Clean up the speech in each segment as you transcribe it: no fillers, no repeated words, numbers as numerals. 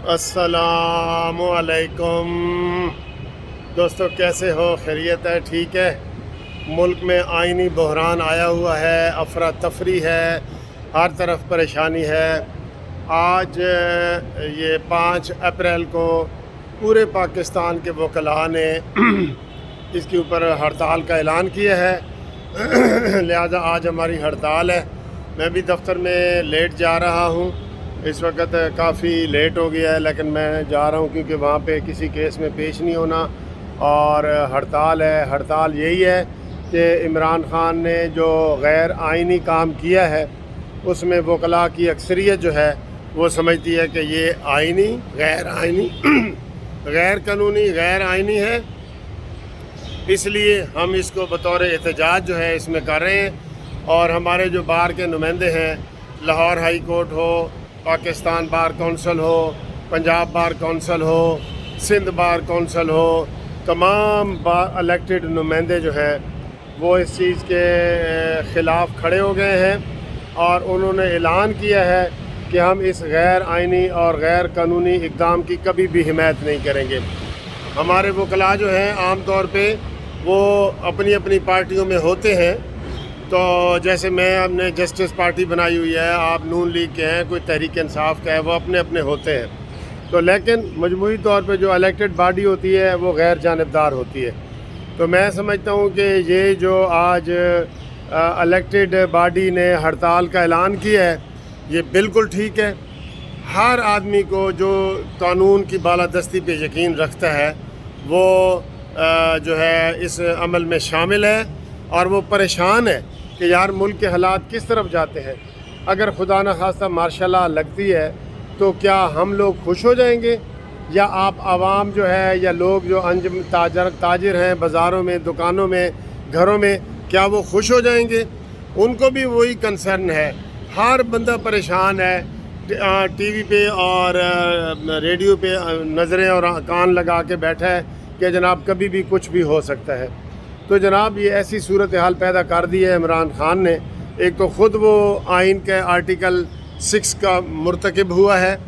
अस्सलाम वालेकुम दोस्तों, कैसे हो? खैरियत है? ठीक है। मुल्क में आइनी बहरान आया हुआ है, अफरा तफरी है, हर तरफ परेशानी है। आज ये 5 अप्रैल को पूरे पाकिस्तान के वकला ने इसके ऊपर हड़ताल का ऐलान किया है। लिहाजा आज हमारी हड़ताल है। मैं भी दफ्तर में लेट जा रहा हूँ। इस वक्त काफ़ी लेट हो गया है, लेकिन मैं जा रहा हूँ क्योंकि वहाँ पे किसी केस में पेश नहीं होना और हड़ताल है। हड़ताल यही है कि इमरान ख़ान ने जो गैर आइनी काम किया है उसमें वकला की अक्सरियत जो है वो समझती है कि ये आइनी, गैर आइनी गैर कानूनी, गैर आइनी है। इसलिए हम इसको बतौर एहतजाज जो है इसमें कर रहे हैं। और हमारे जो बार के नुमाइंदे हैं, लाहौर हाई कोर्ट हो, पाकिस्तान बार कौंसल हो, पंजाब बार कौंसल हो, सिंध बार कौंसल हो, तमाम बार इलेक्टेड नुमाइंदे जो हैं वो इस चीज़ के ख़िलाफ़ खड़े हो गए हैं और उन्होंने ऐलान किया है कि हम इस गैर आइनी और गैर कानूनी इक़दाम की कभी भी हिमायत नहीं करेंगे। हमारे वकला जो हैं आम तौर पे वो अपनी अपनी पार्टियों में होते हैं। तो जैसे मैं अपने जस्टिस पार्टी बनाई हुई है, आप नून लीग के हैं, कोई तहरीक इंसाफ का है, वो अपने अपने होते हैं। तो लेकिन मजमूई तौर पे जो इलेक्टेड बॉडी होती है वो गैर जानिबदार होती है। तो मैं समझता हूँ कि ये जो आज इलेक्टेड बॉडी ने हड़ताल का ऐलान किया है ये बिल्कुल ठीक है। हर आदमी को जो कानून की बालादस्ती पे यकीन रखता है वो जो है इस अमल में शामिल है और वो परेशान है कि यार मुल्क के हालात किस तरफ जाते हैं। अगर खुदा न खास्ता मार्शल लॉ लगती है तो क्या हम लोग खुश हो जाएंगे, या आप आवाम जो है या लोग जो अंजम ताजिर हैं बाज़ारों में, दुकानों में, घरों में, क्या वो खुश हो जाएंगे? उनको भी वही कंसर्न है। हर बंदा परेशान है। टीवी पे और रेडियो पे नज़रें और कान लगा के बैठा है कि जनाब कभी भी कुछ भी हो सकता है। तो जनाब ये ऐसी सूरत हाल पैदा कर दी है इमरान ख़ान ने। एक तो ख़ुद वो आइन के आर्टिकल 6 का मुर्तकिब हुआ है,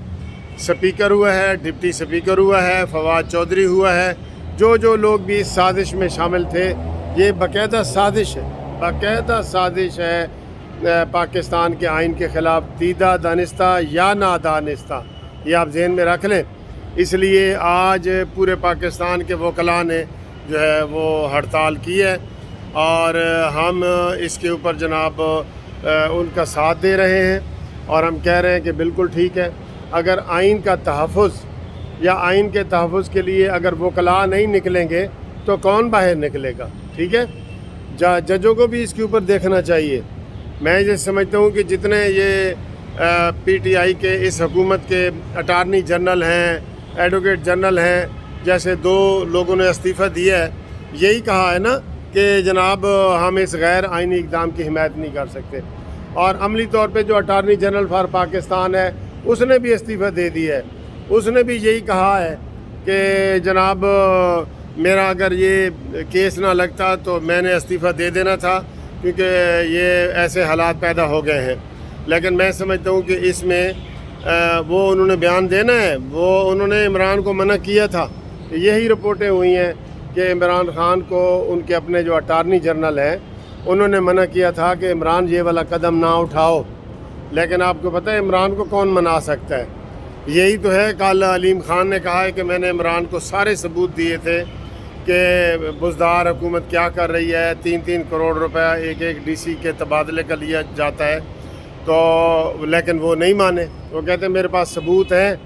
स्पीकर हुआ है, डिप्टी स्पीकर हुआ है, फवाद चौधरी हुआ है, जो लोग भी इस साजिश में शामिल थे। ये बाकायदा साजिश है, बाकायदा साजिश है पाकिस्तान के आइन के ख़िलाफ़, दीदा दानिस्ता या नादानिस्ता, ये आप जहन में रख लें। इसलिए आज पूरे पाकिस्तान के वकला ने जो है वो हड़ताल की है और हम इसके ऊपर जनाब उनका साथ दे रहे हैं और हम कह रहे हैं कि बिल्कुल ठीक है। अगर आइन का तहफ़्फ़ुज़ या आइन के तहफ़्फ़ुज़ के लिए अगर वकला नहीं निकलेंगे तो कौन बाहर निकलेगा? ठीक है, जजों को भी इसके ऊपर देखना चाहिए। मैं ये समझता हूँ कि जितने ये PTI के इस हुकूमत के अटार्नी जनरल हैं, एडवोकेट जनरल हैं, जैसे 2 लोगों ने इस्तीफ़ा दिया है, यही कहा है ना कि जनाब हम इस गैर आइनी इक़दाम की हिमायत नहीं कर सकते। और अमली तौर पे जो अटार्नी जनरल फॉर पाकिस्तान है उसने भी इस्तीफ़ा दे दिया है। उसने भी यही कहा है कि जनाब मेरा अगर ये केस ना लगता तो मैंने इस्तीफ़ा दे देना था क्योंकि ये ऐसे हालात पैदा हो गए हैं। लेकिन मैं समझता हूँ कि इसमें वो उन्होंने बयान देना है। वो उन्होंने इमरान को मना किया था। यही रिपोर्टें हुई हैं कि इमरान ख़ान को उनके अपने जो अटार्नी जनरल हैं उन्होंने मना किया था कि इमरान ये वाला कदम ना उठाओ। लेकिन आपको पता है इमरान को कौन मना सकता है? यही तो है। कल अलीम ख़ान ने कहा है कि मैंने इमरान को सारे सबूत दिए थे कि बुज़दार हुकूमत क्या कर रही है। 3-3 करोड़ रुपया एक DC के तबादले का लिया जाता है। तो लेकिन वो नहीं माने। वो कहते हैं मेरे पास सबूत हैं,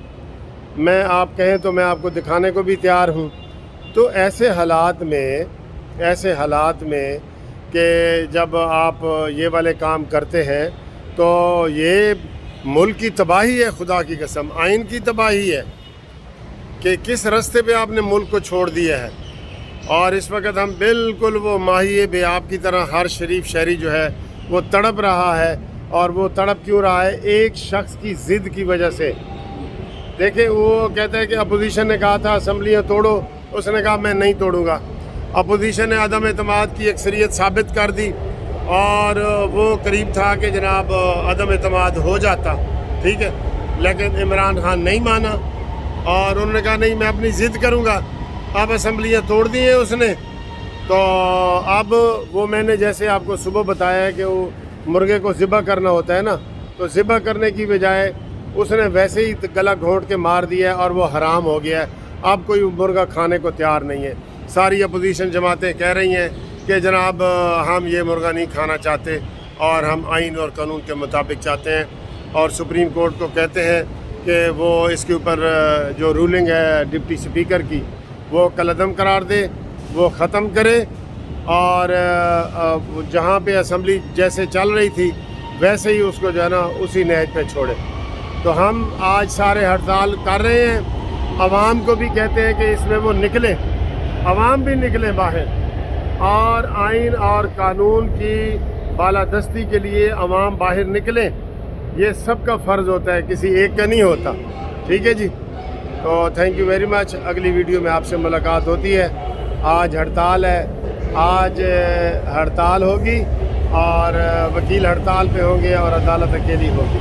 मैं आप कहें तो मैं आपको दिखाने को भी तैयार हूँ। तो ऐसे हालात में कि जब आप ये वाले काम करते हैं तो ये मुल्क की तबाही है, खुदा की कसम आइन की तबाही है कि किस रास्ते पे आपने मुल्क को छोड़ दिया है। और इस वक्त हम बिल्कुल वो माही बेआब की तरह, हर शरीफ शहरी जो है वो तड़प रहा है। और वो तड़प क्यों रहा है? एक शख्स की ज़िद की वजह से। देखिए वो कहते हैं कि अपोजिशन ने कहा था असम्बलियाँ तोड़ो, उसने कहा मैं नहीं तोड़ूंगा। अपोजिशन ने अदम एतमाद की अक्सरियत साबित कर दी और वो करीब था कि जनाब अदम एतमाद हो जाता, ठीक है। लेकिन इमरान ख़ान नहीं माना اور انہوں نے کہا نہیں میں اپنی ضد کروں گا. اب اسمبلیاں توڑ دی ہیں اس نے. تو اب وہ میں نے جیسے آپ کو صبح بتایا ہے کہ وہ مرغے کو ذبح کرنا ہوتا ہے نا, تو ذبح کرنے کی بجائے اس نے ویسے ہی گلا گھونٹ کے مار دیا ہے اور وہ حرام ہو گیا ہے. اب کوئی مرغا کھانے کو تیار نہیں ہے. ساری اپوزیشن جماعتیں کہہ رہی ہیں کہ جناب ہم یہ مرغا نہیں کھانا چاہتے اور ہم آئین اور قانون کے مطابق چاہتے ہیں, اور سپریم کورٹ کو کہتے ہیں کہ وہ اس کے اوپر جو رولنگ ہے ڈپٹی اسپیکر کی وہ کالعدم قرار دے, وہ ختم کرے, اور جہاں پہ اسمبلی جیسے چل رہی تھی ویسے ہی اس کو جو ہے نا اسی نہج پہ چھوڑے. تو ہم آج سارے ہڑتال کر رہے ہیں. عوام کو بھی کہتے ہیں کہ اس میں وہ نکلیں, عوام بھی نکلیں باہر, اور آئین اور قانون کی بالادستی کے لیے عوام باہر نکلیں. یہ سب کا فرض ہوتا ہے, کسی ایک کا نہیں ہوتا. ٹھیک ہے جی, تو تھینک یو ویری مچ. اگلی ویڈیو میں آپ سے ملاقات ہوتی ہے. آج ہڑتال ہے, آج ہڑتال ہوگی اور وکیل ہڑتال پہ ہوں گے اور عدالت اکیلی ہوگی.